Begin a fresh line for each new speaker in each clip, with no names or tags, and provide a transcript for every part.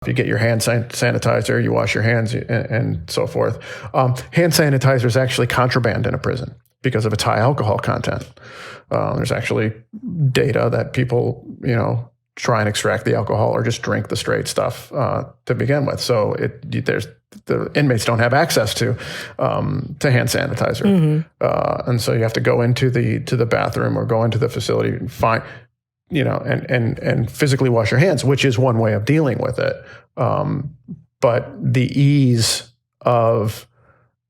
If you get your hand sanitizer, you wash your hands and so forth. Hand sanitizer is actually contraband in a prison because of its high alcohol content. There's actually data that people, try and extract the alcohol or just drink the straight stuff to begin with. So the inmates don't have access to hand sanitizer, and so you have to go into the bathroom or go into the facility and find. And physically wash your hands, which is one way of dealing with it. But the ease of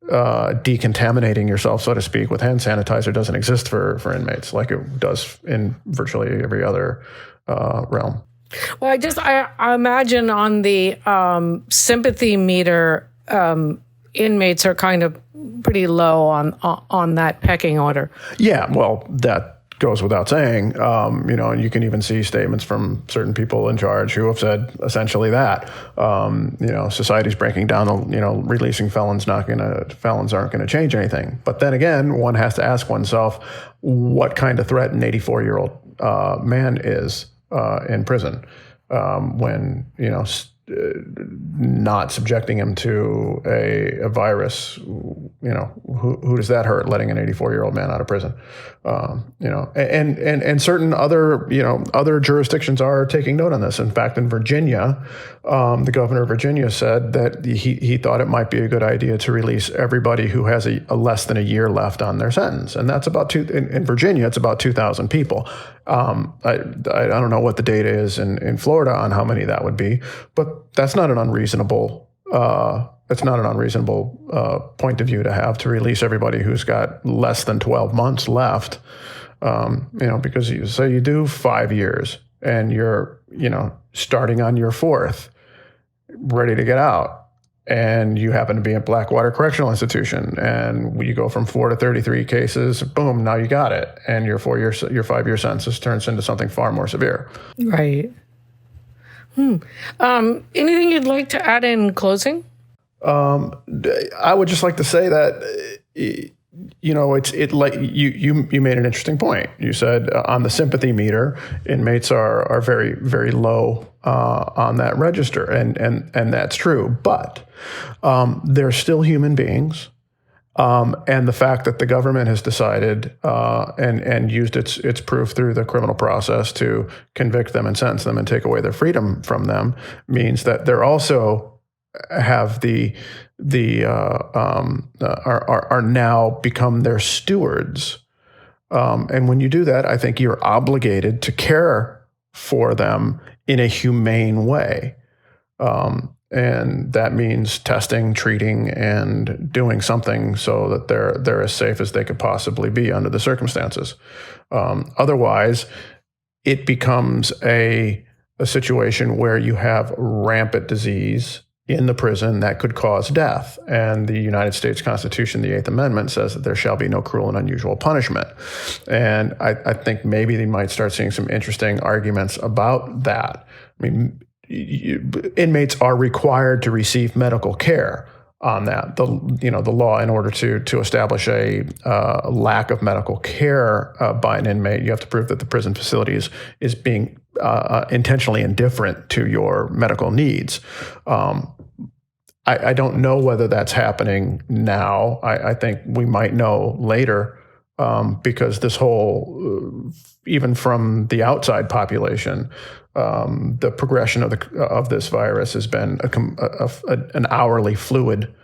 decontaminating yourself, so to speak, with hand sanitizer doesn't exist for inmates like it does in virtually every other realm.
Well, I imagine on the sympathy meter, inmates are kind of pretty low on that pecking order.
Yeah, well, that goes without saying, and you can even see statements from certain people in charge who have said essentially that, society's breaking down, releasing felons aren't going to change anything. But then again, one has to ask oneself what kind of threat an 84-year-old man is in prison when, not subjecting him to a virus, who does that hurt? Letting an 84-year-old man out of prison, and certain other jurisdictions are taking note on this. In fact, in Virginia, the governor of Virginia said that he thought it might be a good idea to release everybody who has a less than a year left on their sentence, and that's about in Virginia, it's about 2,000 people. I don't know what the data is in Florida on how many that would be, but that's not an unreasonable. It's not an unreasonable point of view to have to release everybody who's got less than 12 months left. Because you do 5 years and you're starting on your fourth, ready to get out. And you happen to be at Blackwater Correctional Institution, and you go from 4 to 33 cases. Boom! Now you got it, and your 5-year sentence turns into something far more severe.
Right. Anything you'd like to add in closing?
I would just like to say that it's like you made an interesting point. You said on the sympathy meter, inmates are very, very low on that register, and that's true. But they're still human beings, and the fact that the government has decided and used its proof through the criminal process to convict them and sentence them and take away their freedom from them means that they're also have are now become their stewards. And when you do that, I think you're obligated to care for them in a humane way. And that means testing, treating, and doing something so that they're as safe as they could possibly be under the circumstances. Otherwise, it becomes a situation where you have rampant disease in the prison that could cause death. And the United States Constitution, the Eighth Amendment, says that there shall be no cruel and unusual punishment. And I think maybe they might start seeing some interesting arguments about that. I mean, inmates are required to receive medical care on that. The law, in order to establish a lack of medical care by an inmate, you have to prove that the prison facility is being intentionally indifferent to your medical needs. I don't know whether that's happening now. I think we might know later because this whole, even from the outside population, the progression of this virus has been an hourly fluid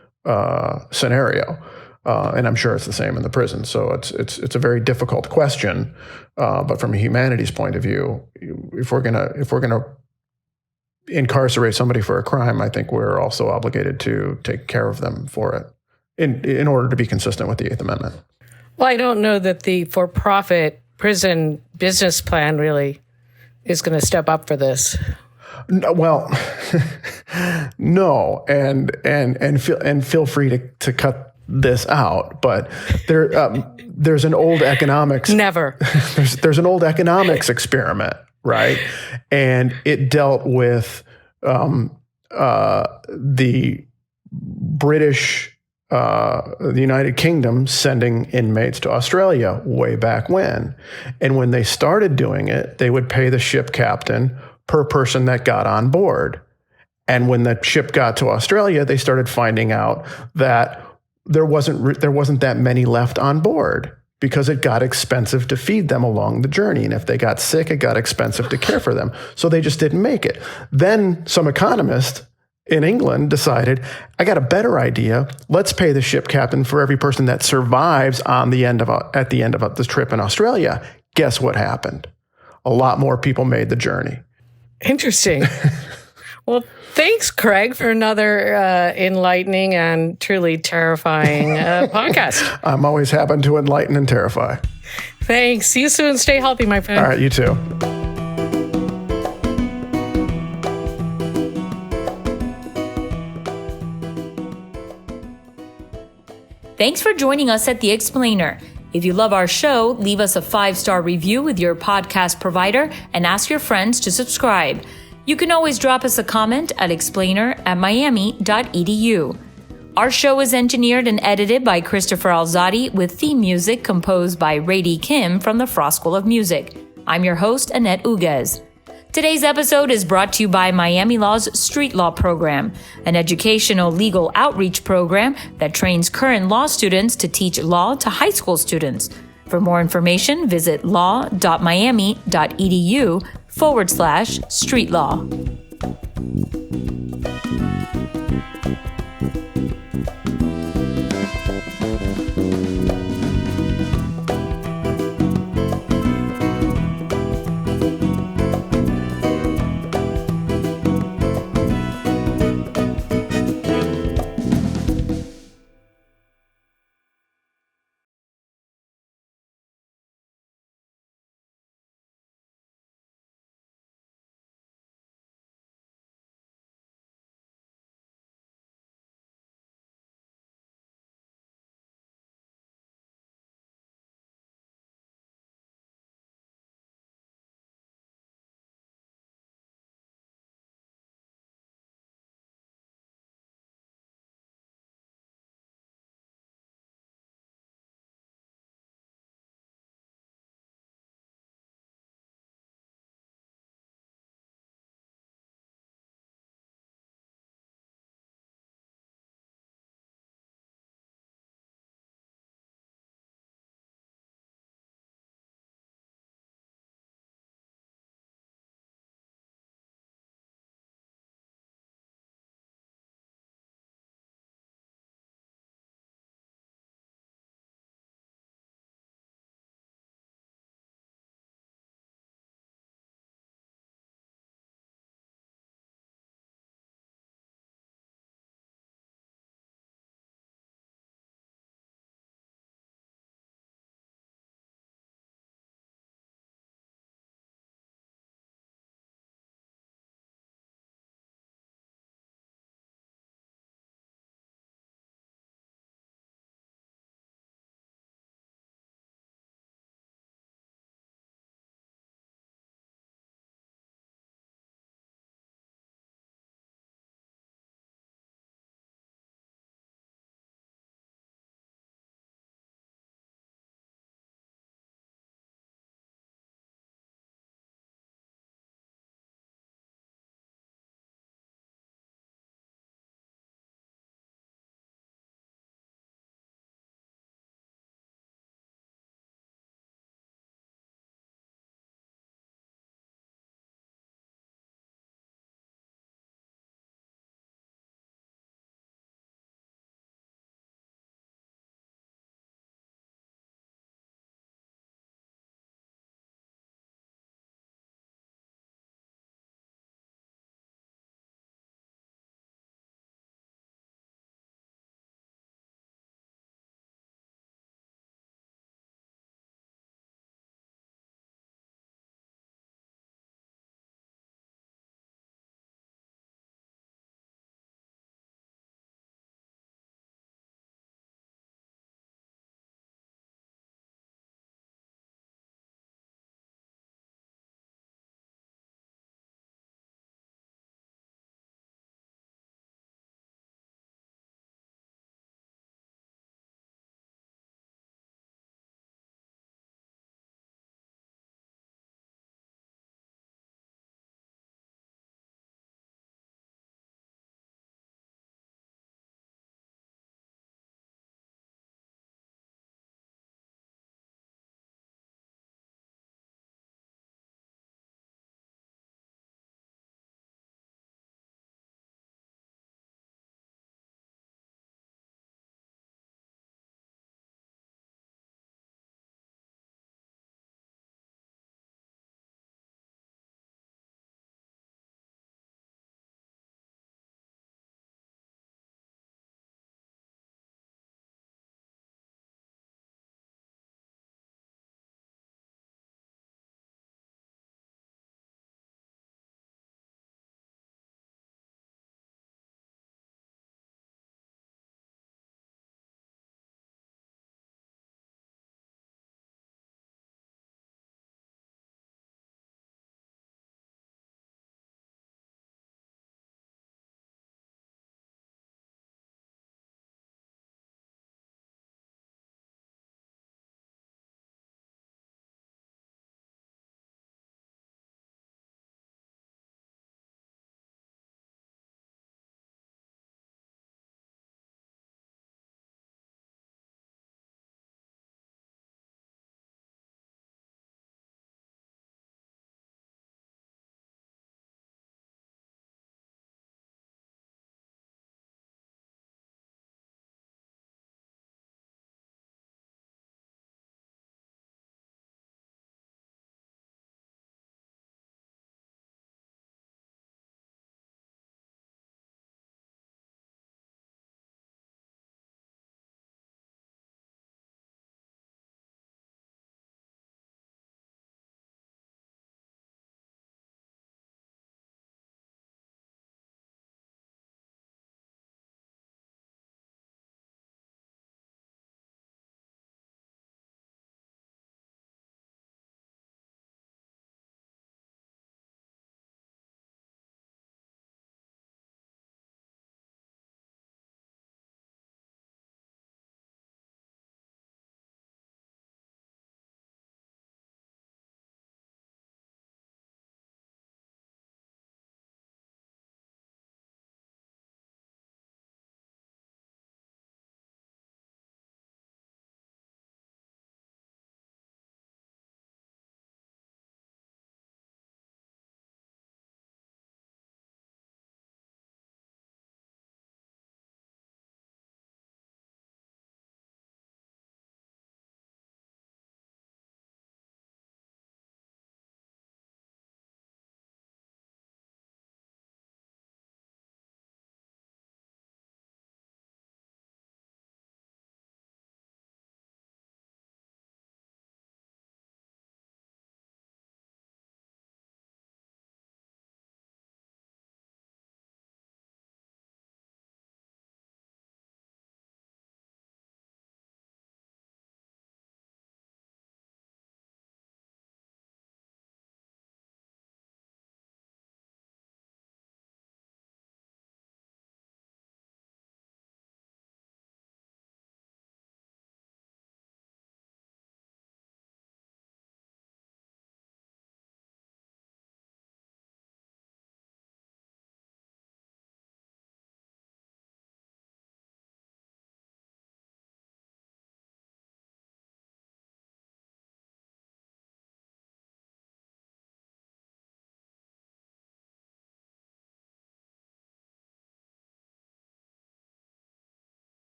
scenario, and I'm sure it's the same in the prison. So it's a very difficult question, but from a humanities point of view, if we're gonna incarcerate somebody for a crime, I think we're also obligated to take care of them for it in order to be consistent with the Eighth Amendment.
Well, I don't know that the for-profit prison business plan really is going to step up for this.
Well, no, and feel free to cut this out, but there's an old economics.
Never.
There's an old economics experiment, right? And it dealt with the British, the United Kingdom sending inmates to Australia way back when. And when they started doing it, they would pay the ship captain per person that got on board. And when the ship got to Australia, they started finding out that there wasn't that many left on board because it got expensive to feed them along the journey. And if they got sick, it got expensive to care for them. So they just didn't make it. Then some economist in England decided, I got a better idea. Let's pay the ship captain for every person that survives at the end of the trip in Australia. Guess what happened? A lot more people made the journey.
Interesting. Well, thanks, Craig, for another enlightening and truly terrifying podcast.
I'm always happy to enlighten and terrify.
Thanks. See you soon. Stay healthy, my friend.
All right, you too.
Thanks for joining us at The Explainer. If you love our show, leave us a 5-star review with your podcast provider and ask your friends to subscribe. You can always drop us a comment at explainer@miami.edu. Our show is engineered and edited by Christopher Alzadi with theme music composed by Rady Kim from the Frost School of Music. I'm your host, Annette Uguez. Today's episode is brought to you by Miami Law's Street Law Program, an educational legal outreach program that trains current law students to teach law to high school students. For more information, visit law.miami.edu/street law.